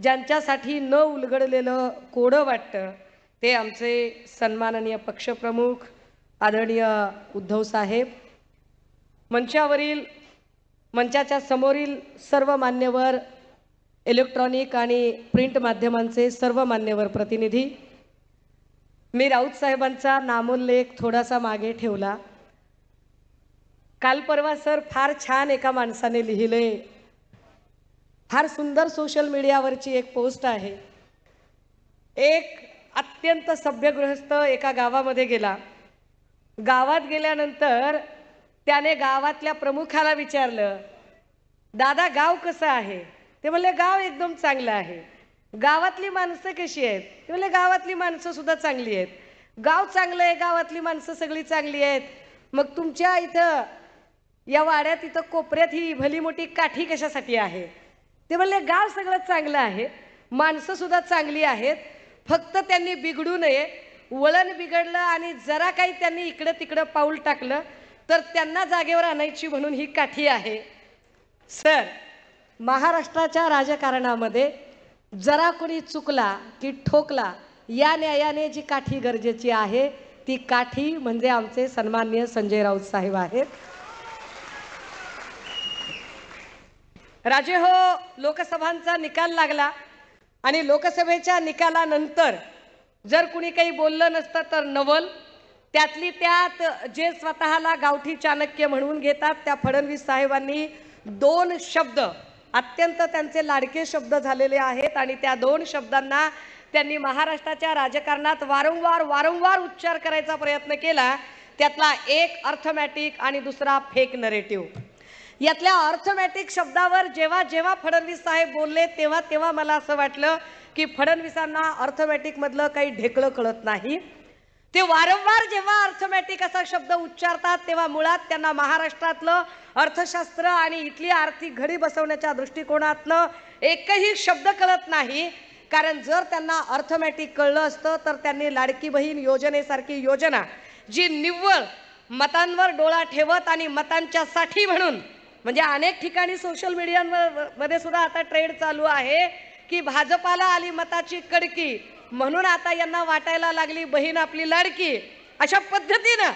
ज्यांच्यासाठी न उलगडलेलं कोडं वाटतं ते आमचे सन्माननीय पक्षप्रमुख आदरणीय उद्धव साहेब, मंचाच्या समोरील सर्व मान्यवर, इलेक्ट्रॉनिक आणि प्रिंट माध्यमांचे सर्व मान्यवर प्रतिनिधी, मी राऊत साहेबांचा नामोल्लेख थोडासा मागे ठेवला। काल परवा सर फार छान एका माणसाने लिहिले, फार सुंदर सोशल मीडियावरची एक पोस्ट आहे। एक अत्यंत सभ्य गृहस्थ एका गावामध्ये गेला। गावात गेल्यानंतर त्याने गावातल्या प्रमुखाला विचारलं, दादा गाव कसं आहे? ते म्हणले गाव एकदम चांगलं आहे। गावातली माणसं कशी आहेत? ते म्हणले गावातली माणसं सुद्धा चांगली आहेत। गाव चांगलं आहे, गावातली माणसं सगळी चांगली आहेत। मग तुमच्या इथं या वाड्यात इथं कोपऱ्यात ही भली मोठी काठी कशासाठी आहे? ते म्हणले गाव सगळं चांगलं आहे, माणसं सुद्धा चांगली आहेत, फक्त त्यांनी बिघडू नये, वळण बिघडलं आणि जरा काही त्यांनी इकडं तिकडं पाऊल टाकलं तर त्यांना जागेवर आणायची म्हणून ही काठी आहे। सर, महाराष्ट्राच्या राजकारणामध्ये जरा कोणी चुकला की ठोकला या न्यायाने जी काठी गरजेची आहे ती काठी म्हणजे आमचे सन्माननीय संजय राऊत साहेब आहेत। राजे हो, लोकसभांचा निकाल लागला आणि लोकसभेच्या निकालानंतर जर कुणी काही बोललं नसतं तर नवल, त्यातली त्यात जे स्वतःला गावठी चाणक्य म्हणून घेतात त्या फडणवीस साहेबांनी दोन शब्द अत्यंत त्यांचे लाडके शब्द झालेले आहेत आणि त्या दोन शब्दांना त्यांनी महाराष्ट्राच्या राजकारणात वारंवार उच्चार करायचा प्रयत्न केला। त्यातला एक अर्थमॅटिक आणि दुसरा फेक नरेटिव्ह। यातल्या अर्थमॅटिक शब्दावर जेव्हा फडणवीस साहेब बोलले तेव्हा मला असं वाटलं की फडणवीसांना अर्थमॅटिक मधलं काही ढेकळं कळत नाही। ते वारंवार जेव्हा अर्थमॅटिक असा शब्द उच्चारतात तेव्हा मुळात त्यांना महाराष्ट्रातलं अर्थशास्त्र आणि इथली आर्थिक घडी बसवण्याच्या दृष्टिकोनातनं एकही शब्द कळत नाही। कारण जर त्यांना अर्थमॅटिक कळलं असतं तर त्यांनी लाडकी बहीण योजनेसारखी योजना जी निव्वळ मतांवर डोळा ठेवत आणि मतांच्या साठी म्हणून, म्हणजे अनेक ठिकाणी सोशल मीडियामध्ये सुद्धा आता ट्रेंड चालू आहे की भाजपाला आली मताची कडकी म्हणून आता यांना वाटायला लागली बहीण आपली लाडकी, अशा पद्धतीनं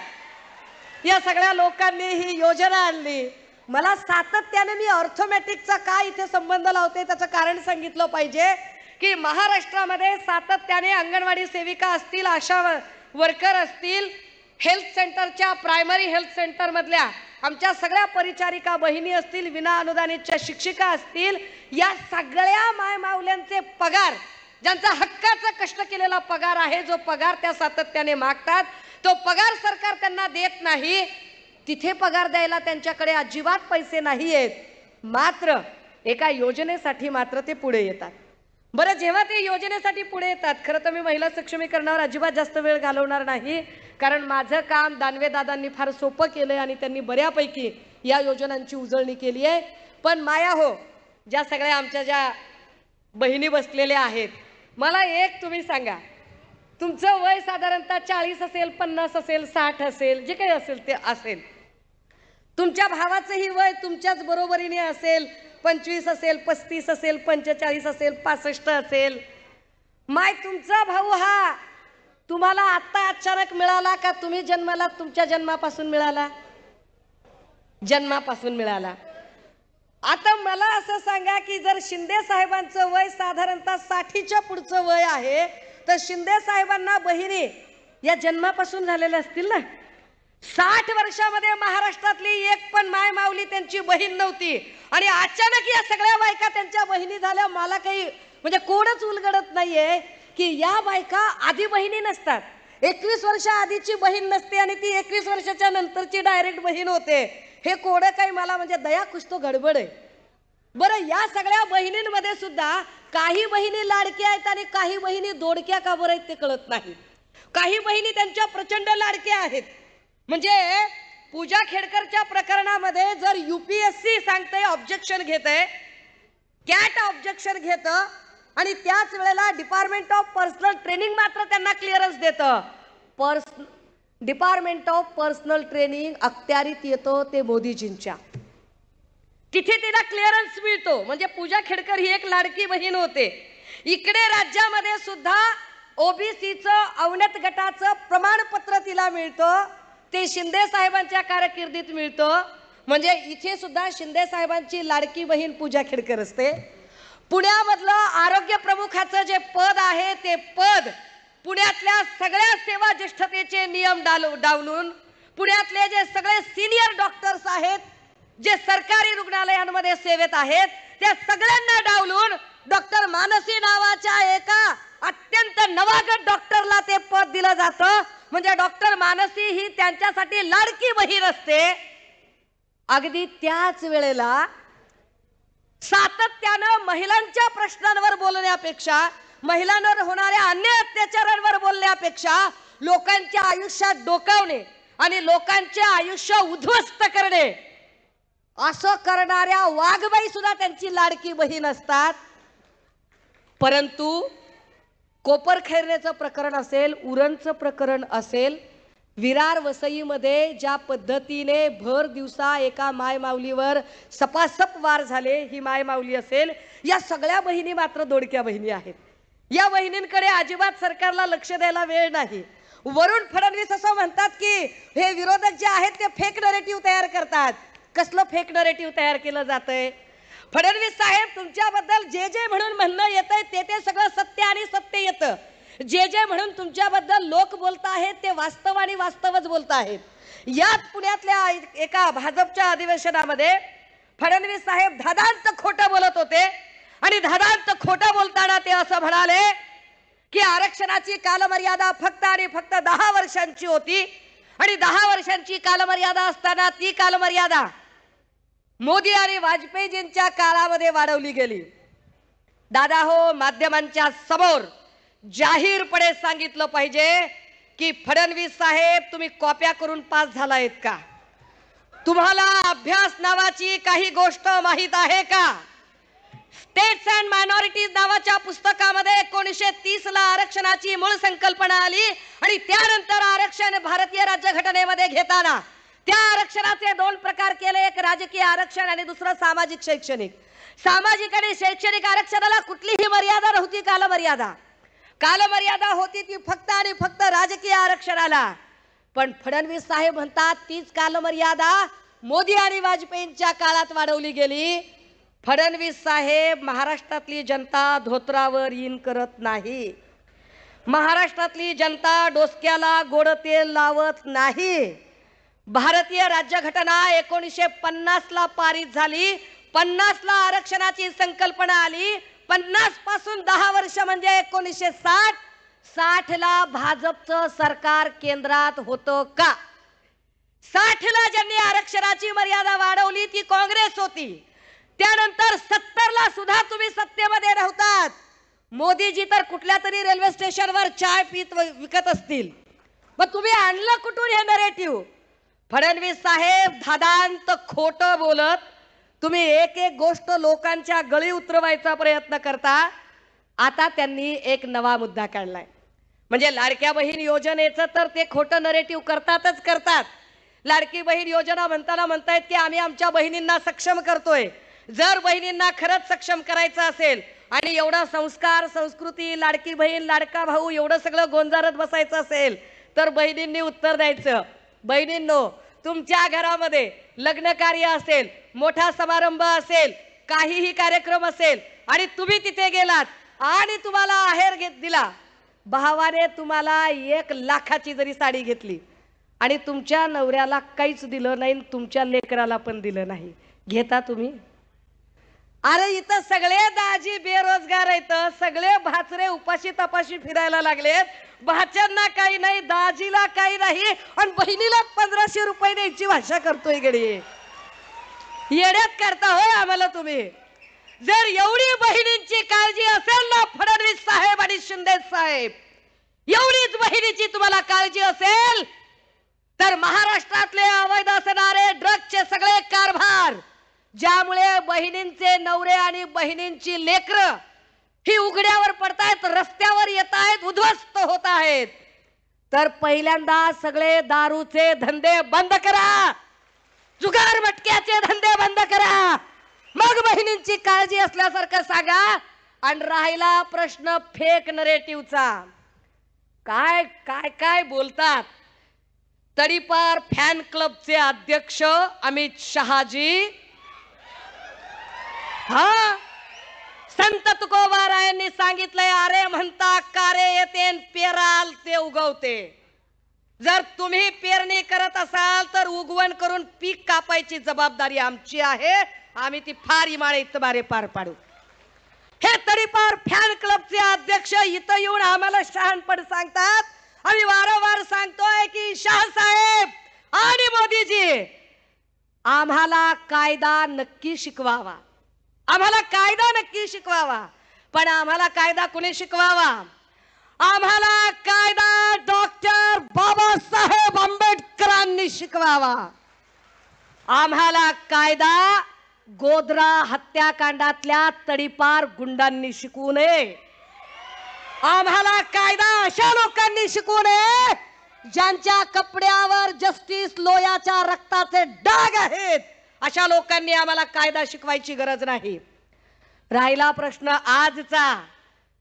या सगळ्या लोकांनी ही योजना आणली। मला सातत्याने मी अर्थमॅटिकचा काय इथे संबंध लावते त्याचं कारण सांगितलं पाहिजे की महाराष्ट्रामध्ये सातत्याने अंगणवाडी सेविका असतील, आशा वर्कर असतील, हेल्थ सेंटरच्या प्रायमरी हेल्थ सेंटर मधल्या आमच्या सगळ्या परिचारिका बहिणी असतील, विना अनुदानितच्या शिक्षिका असतील, या सगळ्या मायमाऊल्यांचे पगार, ज्यांचा हक्काचा कष्ट केलेला पगार आहे, जो पगार त्या सातत्याने मागतात तो पगार सरकार त्यांना देत नाही। तिथे पगार द्यायला त्यांच्याकडे अजिबात पैसे नाही आहेत, मात्र एका योजनेसाठी मात्र ते पुढे येतात। बरं, जेव्हा ते योजनेसाठी पुढे येतात, खरं तर मी महिला सक्षमीकरणावर अजिबात जास्त वेळ घालवणार नाही, कारण माझं काम दानवे दादांनी फार सोपं केलंय आणि त्यांनी बऱ्यापैकी या योजनांची उजळणी केली आहे। पण माया हो, ज्या सगळ्या आमच्या ज्या बहिणी बसलेल्या आहेत, मला एक तुम्ही सांगा, तुमचं वय साधारणतः 40 असेल, 50 असेल, 60 असेल, जे काही असेल ते असेल, तुमच्या भावाचंही वय तुमच्याच बरोबरीने असेल, 25 असेल, 35 असेल, 45 असेल, 65 असेल। माय तुमचा भाऊ हा तुम्हाला आता अचानक मिळाला का तुम्ही जन्माला तुमच्या जन्मापासून मिळाला? जन्मापासून मिळाला। आता मला असं सांगा की जर शिंदे साहेबांचं वय साधारणतः 60च्या पुढचं वय आहे तर शिंदे साहेबांना बहिणी या जन्मापासून झालेल्या असतील ना। 60 वर्षामध्ये महाराष्ट्रातली एक पण माय माऊली त्यांची बहीण नव्हती आणि अचानक या सगळ्या बायका त्यांच्या बहिणी झाल्या। मला काही म्हणजे कोणच उलगडत नाहीये की या बायका आधी बहिणी नसतात, 21 वर्ष आधीची बहीण नसते आणि ती 21 वर्षाच्या नंतरची डायरेक्ट बहीण होते। हे कोड काही मला म्हणजे दया कुछ तो गडबड आहे। बरं, या सगळ्या बहिणींमध्ये सुद्धा काही बहिणी लाडक्या आहेत आणि काही बहिणी दोडक्या का बरं आहेत ते कळत नाही। काही बहिणी त्यांच्या प्रचंड लाडक्या आहेत। म्हणजे पूजा खेडकरच्या प्रकरणामध्ये जर यूपीएससी सांगते ऑब्जेक्शन घेते, कॅट ऑब्जेक्शन घेतं आणि त्याच वेळेला डिपार्टमेंट ऑफ पर्सनल ट्रेनिंग मात्र त्यांना क्लिअरन्स देतं। डिपार्टमेंट ऑफ पर्सनल ट्रेनिंग अखत्यारीत येतो ते मोदीजींच्या, तिथे तिला क्लिअरन्स मिळतो। म्हणजे पूजा खेडकर ही एक लाडकी बहीण होते इकडे राज्यामध्ये सुद्धा ओबीसीचं अवनत गटाचं प्रमाणपत्र तिला मिळतं, ते शिंदे साहेबांच्या कारकिर्दीत मिळतं. म्हणजे इथे सुद्धा शिंदे साहेबांची लाडकी बहीण पूजा खेडकर असते. पुण्यामधलं आरोग्य प्रमुखाचं जे पद आहे ते पद पुण्यातल्या सगळ्या सेवा ज्येष्ठतेचे नियम डावलून पुण्यातले जे सगळे सिनियर डॉक्टर्स आहेत, जे सरकारी रुग्णालयांमध्ये सेवेत आहेत, त्या सगळ्यांना डावलून डॉक्टर मानसी नावाच्या एका अत्यंत नवागत डॉक्टरला ते पद दिलं जातं. म्हणजे डॉक्टर मानसी ही त्यांच्यासाठी लाडकी बहीण असते. अगदी त्याच वेळेला सातत्यानं महिलांच्या प्रश्नांवर बोलण्यापेक्षा, महिलांवर होणाऱ्या अन्याय अत्याचारांवर बोलण्यापेक्षा लोकांच्या आयुष्यात डोकावणे आणि लोकांचे आयुष्य उद्ध्वस्त करणे असं करणाऱ्या वाघबाई सुद्धा त्यांची लाडकी बहीण असतात. परंतु कोपरखैरनेचं प्रकरण असेल, उरणचं प्रकरण असेल, विरार वसईमध्ये ज्या पद्धतीने भर दिवसा एका मायमाऊलीवर सपासप वार झाले, ही मायमाऊली असेल, या सगळ्या बहिणी मात्र दोडक्या बहिणी आहेत. या बहिणींकडे अजिबात सरकारला लक्ष द्यायला वेळ नाही. वरुण फडणवीस असं म्हणतात की हे विरोधक जे आहेत ते फेक नरेटिव्ह तयार करतात. कसलं फेक नरेटिव्ह तयार केलं जातंय? फडणवीस साहेब, तुमच्याबद्दल जे जे म्हणून म्हणणं येतंय ते सगळं सत्य आणि सत्य येतं. जे जे म्हणून तुमच्याबद्दल लोक बोलत आहेत ते वास्तव आणि वास्तवच बोलत आहेत. याच पुण्यातल्या एका भाजपच्या अधिवेशनामध्ये फडणवीस साहेब धादांत खोटं बोलत होते आणि धादांत खोटं बोलताना ते असं म्हणाले की आरक्षणाची कालमर्यादा फक्त आणि फक्त 10 वर्षांची होती आणि 10 वर्षांची कालमर्यादा असताना ती कालमर्यादा मोदी आणि वाजपेयीजींच्या काळामध्ये वाढवली गेली. दादा हो, माध्यमांच्या समोर जाहीरपणे सांगितलं पाहिजे की फडणवीस साहेब, तुम्ही कॉप्या करून पास झालायत का? तुम्हाला अभ्यास नावाची काही गोष्ट माहित आहे का? स्टेट्स अँड मायनॉरिटीज नावाच्या पुस्तकामध्ये 1930 ला आरक्षणाची मूळ संकल्पना आली आणि त्यानंतर आरक्षण भारतीय राज्यघटनेमध्ये घेताना त्या आरक्षणाचे 2 प्रकार केले. एक राजकीय आरक्षण आणि दुसरं सामाजिक शैक्षणिक. सामाजिक आणि शैक्षणिक आरक्षणाला कुठलीही मर्यादा नव्हती, कालमर्यादा होती ती फक्त आणि फक्त राजकीय आरक्षणाला. पण फडणवीस साहेब म्हणतात तीच कालमर्यादा मोदी आणि वाजपेयींच्या काळात वाढवली गेली. फडणवीस साहेब, महाराष्ट्रातली जनता धोत्रावर इन करत नाही. महाराष्ट्रातली जनता डोसक्याला गोड तेल लावत नाही. भारतीय राज्यघटना 1950 ला पारित झाली. 50 ला आरक्षणाची संकल्पना आली. 50 पासून 10 वर्ष म्हणजे 1960. 60 ला भाजपचं सरकार केंद्रात होतं का? 60 ला ज्यांनी आरक्षणाची मर्यादा वाढवली ती काँग्रेस होती. त्यानंतर 70 ला सुद्धा तुम्ही सत्तेमध्ये नव्हतात. मोदीजी तर कुठल्या तरी रेल्वे स्टेशनवर चाय पीत विकत असतील. मग तुम्ही आणलं कुठून हे नरेटिव्ह? फडणवीस साहेब, धादांत खोटं बोलत तुम्ही एक एक गोष्ट लोकांच्या गळी उतरवायचा प्रयत्न करता. आता त्यांनी एक नवा मुद्दा काढलाय. म्हणजे लाडक्या बहीण योजनेचं तर ते खोटं नरेटिव्ह करतात. लाडकी बहीण योजना म्हणताना म्हणतायत की आम्ही आमच्या बहिणींना सक्षम करतोय. जर बहिणींना खरंच सक्षम करायचं असेल आणि एवढा संस्कार, संस्कृती, लाडकी बहीण, लाडका भाऊ एवढं सगळं गोंजारत बसायचं असेल तर बहिणींनी उत्तर द्यायचं. बहिणींनो, तुमच्या घरामध्ये लग्न कार्य असेल, मोठा समारंभ असेल, काहीही कार्यक्रम असेल आणि तुम्ही तिथे गेलात आणि तुम्हाला आहेर दिला, भावाने तुम्हाला 1 लाखाची जरी साडी घेतली आणि तुमच्या नवऱ्याला काहीच दिलं नाही, तुमच्या लेकराला पण दिलं नाही, घेता तुम्ही? अरे इथं सगळे दाजी बेरोजगार आहेत, सगळे भाचरे उपाशी तपाशी फिरायला लागलेत. भाच्यांना काही नाही, दाजीला काही नाही आणि बहिणीला 1500 रुपये द्यायची भाषा करतोय. गडी येड्यात करता होय आम्हाला तुम्ही. जर एवढी बहिणींची काळजी असेल ना फडणवीस साहेब आणि शिंदे साहेब, एवढीच बहिणीची तुम्हाला काळजी असेल तर महाराष्ट्रातले अवैध असणारे ड्रग्सचे सगळे कारभार, ज्यामुळे बहिणींचे नवरे आणि बहिणींची लेकरं ही उघड्यावर पडतायत, रस्त्यावर येत आहेत, उद्ध्वस्त होत आहेत, तर पहिल्यांदा सगळे दारूचे धंदे बंद करा, जुगार मटक्याचे धंदे बंद करा, मग बहिणींची काळजी असल्यासारखं सांगा. आणि राहिला प्रश्न फेक नरेटिव्हचा, काय काय काय बोलतात. तडीपार फॅन क्लबचे अध्यक्ष अमित शहाजी, हा संत तुकोबारायांनी सांगितलंय, अरे म्हणता कारे येते पेराल ते उगवते. जर तुम्ही पेरणी करत असाल तर उगवण करून पीक कापायची जबाबदारी आमची आहे. आम्ही ती फार इमाळे इतबारे पार पाडू. हे तडीपार फॅन क्लबचे अध्यक्ष इथं येऊन आम्हाला शहाणपण सांगतात. आम्ही वारंवार सांगतोय की शाह साहेब आणि मोदीजी आम्हाला कायदा नक्की शिकवावा, आम्हाला कायदा नक्की शिकवावा. पण आम्हाला कायदा कोणी शिकवावा? आम्हाला कायदा डॉक्टर बाबासाहेब आंबेडकरांनी शिकवावा. आम्हाला कायदा गोधरा हत्याकांडातल्या तडीपार गुंडांनी शिकवू नये. आम्हाला कायदा अशा लोकांनी शिकवू नये ज्यांच्या कपड्यावर जस्टिस लोयाच्या रक्ताचे डाग आहेत. अशा लोकांनी आम्हाला कायदा शिकवायची गरज नाही. राहिला प्रश्न आजचा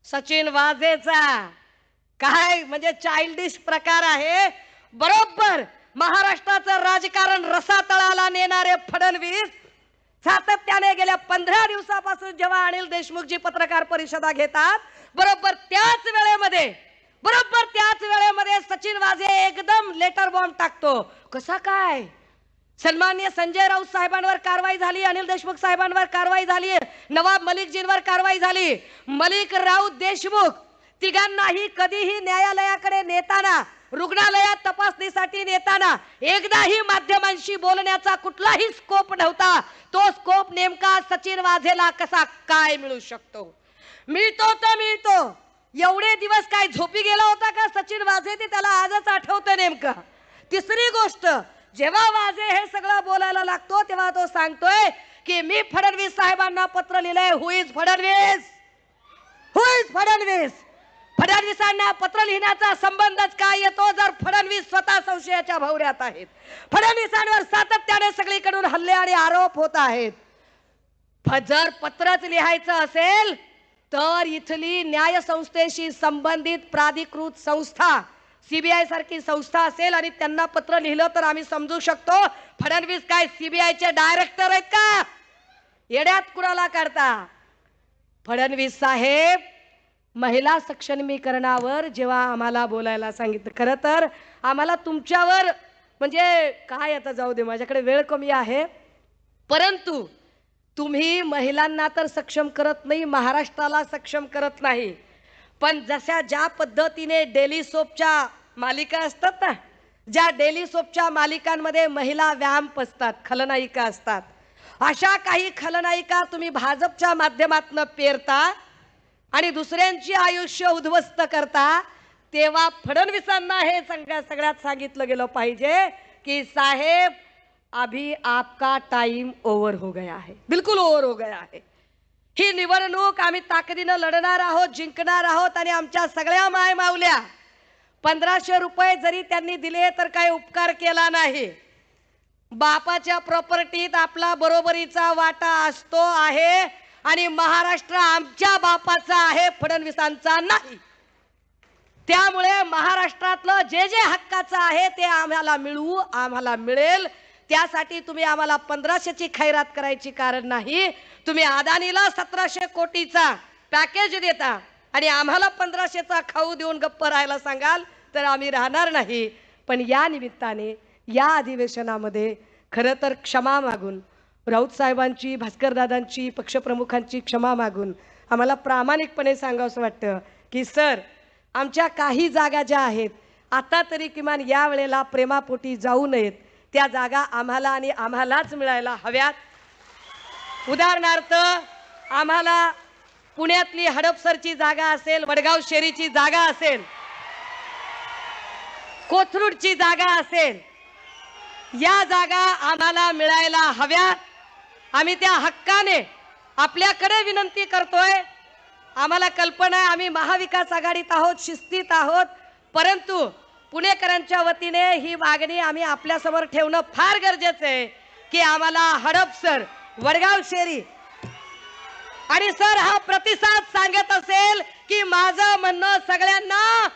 सचिन वाझेचा, काय म्हणजे चाइल्डिश प्रकार आहे. बरोबर महाराष्ट्राचं राजकारण रसातळाला नेणारे फडणवीस सातत्याने गेल्या 15 दिवसापासून जेव्हा अनिल देशमुखजी पत्रकार परिषदा घेतात, बरोबर त्याच वेळेमध्ये सचिन वाझे एकदम लेटर बॉम्ब टाकतो. कसा काय? सन्माननीय संजय राऊत साहेबांवर कारवाई झाली, अनिल देशमुख साहेबांवर कारवाई झाली, नवाब मलिकजींवर कारवाई झाली. मलिक, राऊत, देशमुख तिघांनाही कधीही न्यायालयाकडे नेताना, रुग्णालयात तपासणीसाठी नेताना एकदाही माध्यमांशी बोलण्याचा कुठलाही स्कोप नव्हता. तो स्कोप नेमका सचिन वाझेला कसा काय मिळू शकतो? मिळतो. एवढे दिवस काय झोपी गेला होता का सचिन वाझे? ते त्याला आजच आठवतं नेमका. तिसरी गोष्ट, जेव्हा वाझे हे सगळं बोलायला लागतो तेव्हा तो सांगतोय की मी फडणवीस साहेबांना पत्र लिहिलंय. हु इज फडणवीस? फडणवीसांना पत्र लिहिण्याचा संबंधच काय येतो जर फडणवीस स्वतः संशयाच्या भोवऱ्यात आहेत. फडणवीसांवर सातत्याने सगळीकडून हल्ले आणि आरोप होत आहेत. जर पत्रच लिहायचं असेल तर इथली न्याय संस्थेशी संबंधित प्राधिकृत संस्था, सीबीआय सारखी संस्था असेल आणि त्यांना पत्र लिहिलं तर आम्ही समजू शकतो. फडणवीस काय सीबीआयचे डायरेक्टर आहेत का? येड्यात कुणाला काढता? फडणवीस साहेब महिला सक्षमीकरणावर जेव्हा आम्हाला बोलायला सांगितलं, खरं तर आम्हाला तुमच्यावर म्हणजे काय, आता जाऊ दे, माझ्याकडे वेळ कमी आहे, परंतु तुम्ही महिलांना तर सक्षम करत नाही, महाराष्ट्राला सक्षम करत नाही. पण ज्या पद्धतीने डेली सोपच्या मालिका असतात ना, ज्या डेली सोपच्या मालिकांमध्ये महिला व्यायाम असतात, खलनायिका असतात, अशा काही खलनायिका तुम्ही भाजपच्या माध्यमातून पेरता आणि दुसऱ्यांची आयुष्य उद्ध्वस्त करता. तेव्हा फडणवीसांना हे सगळ्यात सांगितलं गेलं पाहिजे की साहेब अभी आपका टाइम ओव्हर हो गया है, बिलकुल ओव्हर हो गया है. ही निवडणूक आम्ही ताकदीनं लढणार आहोत, जिंकणार आहोत. आणि आमच्या सगळ्या माय मावल्या 1500 रुपये जरी त्यांनी दिले तर काही उपकार केला नाही. बापाच्या प्रॉपर्टीत आपला बरोबरीचा वाटा असतो आहे आणि महाराष्ट्र आमच्या बापाचा आहे, फडणवीसांचा नाही. त्यामुळे महाराष्ट्रातलं जे जे हक्काचं आहे ते आम्हाला मिळवू, आम्हाला मिळेल. त्यासाठी तुम्ही आम्हाला 1500ची खैरात करायची कारण नाही. तुम्ही अदानीला 1700 कोटीचा पॅकेज देता आणि आम्हाला 1500चा खाऊ देऊन गप्प राहायला सांगाल तर आम्ही राहणार नाही. पण या निमित्ताने या अधिवेशनामध्ये खरं तर क्षमा मागून, राऊत साहेबांची, भास्करदादांची, पक्षप्रमुखांची क्षमा मागून आम्हाला प्रामाणिकपणे सांगावंसं वाटतं की सर, आमच्या काही जागा ज्या आहेत आता तरी किमान या वेळेला प्रेमापोटी जाऊ नयेत, त्या जागा आम्हाला आणि आम्हालाच मिळायला हव्यात. उदाहरणार्थ आम्हाला पुण्यातली हडपसरची जागा असेल, वडगाव शेरीची जागा असेल, कोथरूडची जागा असेल, या जागा आम्हाला मिळायला हव्यात. आम्ही त्या हक्काने आपल्याकडे विनंती करतोय. आम्हाला कल्पना आहे आम्ही महाविकास आघाडीत आहोत, शिस्तीत आहोत, परंतु पुणेकरांच्या वतीने ही मागणी आम्ही आपल्यासमोर ठेवणं फार गरजेचं आहे की आम्हाला हडपसर, वडगाव शेरी आणि सर हा प्रतिसाद सांगत असेल की माझं म्हणणं सगळ्यांना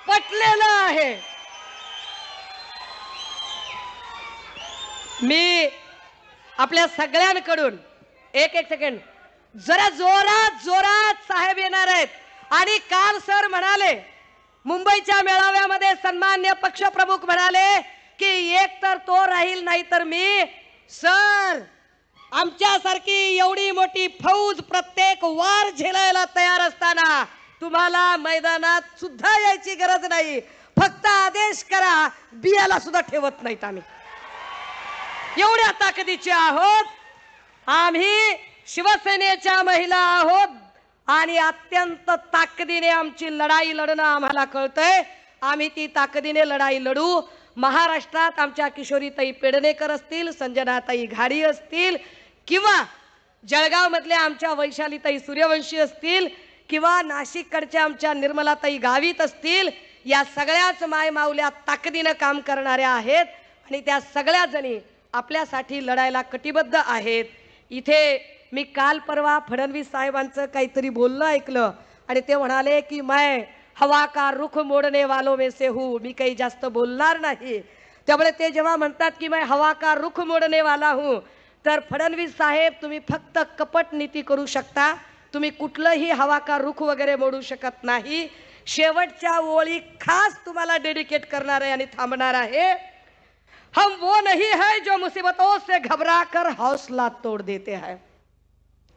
पटलेलं आहे. मी आपल्या सगळ्यांकडून एक सेकंड, जरा जोरात जोरात साहेब येणार आहेत. आणि काल सर म्हणाले मुंबईच्या मेळाव्यामध्ये, सन्मान्य पक्षप्रमुख म्हणाले की एक तर तो राहील नाही तर मी. सर आमच्यासारखी एवढी मोठी फौज प्रत्येक वार झेलायला तयार असताना तुम्हाला मैदानात सुद्धा यायची गरज नाही. फक्त आदेश करा, बियाला सुद्धा ठेवत नाहीत आम्ही. एवढ्या ताकदीचे आहोत आम्ही. शिवसेनेच्या महिला आहोत आणि अत्यंत ताकदीने आमची लढाई लढणं आम्हाला कळतंय. आम्ही ती ताकदीने लढाई लढू. महाराष्ट्रात आमच्या किशोरीताई पेडणेकर असतील, संजनाताई घाडी असतील, किंवा जळगाव मधल्या आमच्या वैशालीताई सूर्यवंशी असतील, किंवा नाशिककडच्या आमच्या निर्मलाताई गावित असतील, या सगळ्याच मायमाऊल्या ताकदीनं काम करणाऱ्या आहेत आणि त्या सगळ्या जणी आपल्यासाठी लढायला कटिबद्ध आहेत. इथे मी काल परवा फडणवीस साहेबांचं काहीतरी बोलणं ऐकलं आणि ते म्हणाले की मैं हवा का रुख मोडने वालों में से हूँ. मी काही जास्त बोलणार नाही. त्यामुळे ते जेव्हा म्हणतात की मैं हवा का रुख मोडने वाला हूँ, तर फडणवीस साहेब तुम्ही फक्त कपट नीती करू शकता, तुम्ही कुठलंही हवा का रुख वगैरे मोडू शकत नाही. शेवटच्या ओळी खास तुम्हाला डेडिकेट करणार आहे आणि थांबणार आहे. हम वो नहीं है जो मुसीबतों से घबरा कर हौसला तोड़ देते हैं.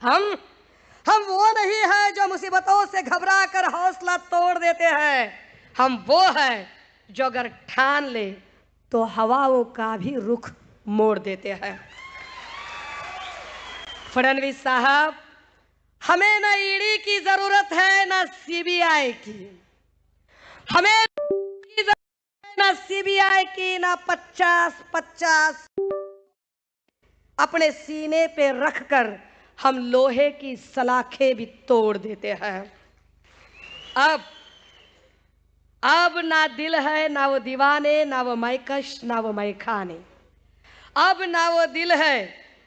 हम वो नहीं है जो मुसीबतों से घबरा कर हौसला तोड़ देते हैं. हम वो है जो अगर ठान ले तो हवाओं का भी रुख मोड़ देते हैं. फडणवीस साहब, हमें न ईडी की जरूरत है न सीबीआई की. हमें न सीबीआई की न 50-50 अपने सीने पे रखकर हम लोहे की सलाखें भी तोड़ देते हैं. अब ना दिल है ना वो दीवाने, ना वो मैकश, ना वो मैखाने. अब ना वो दिल है,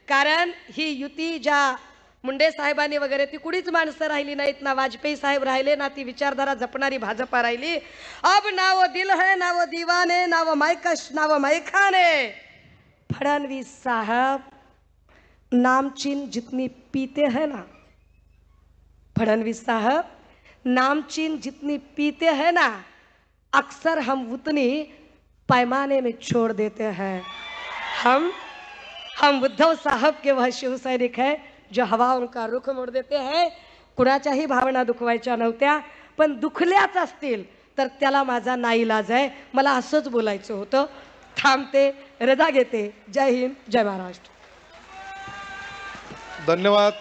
कारण ही युती ज्या मुंडे साहेबांनी वगैरे ती कुणीच माणसं राहिली नाहीत. ना वाजपेयी साहेब राहिले, ना ती विचारधारा जपणारी भाजपा राहिली. अब ना वो दिल है ना वो दीवाने, ना वो मैकश, ना वो मैखाने. फडणवीस साहब, नामचीन जितनी पीते हैं ना, फडणवीस साहब, नामचीन जितनी पीते हैं ना, अक्सर हम उतनी पैमाने में छोड़ देते हैं. हम उद्धव साहब के वह शिव सैनिक है जो हवाओं का रुख मोड देते हैं. कुणाच्याही भावना दुखवायच्या नव्हत्या, पण दुखल्याच असतील तर त्याला माझा नाईलाज आहे. मला असंच बोलायचं होतं. थांबते, रजा घेते. जय हिंद, जय महाराष्ट्र. धन्यवाद.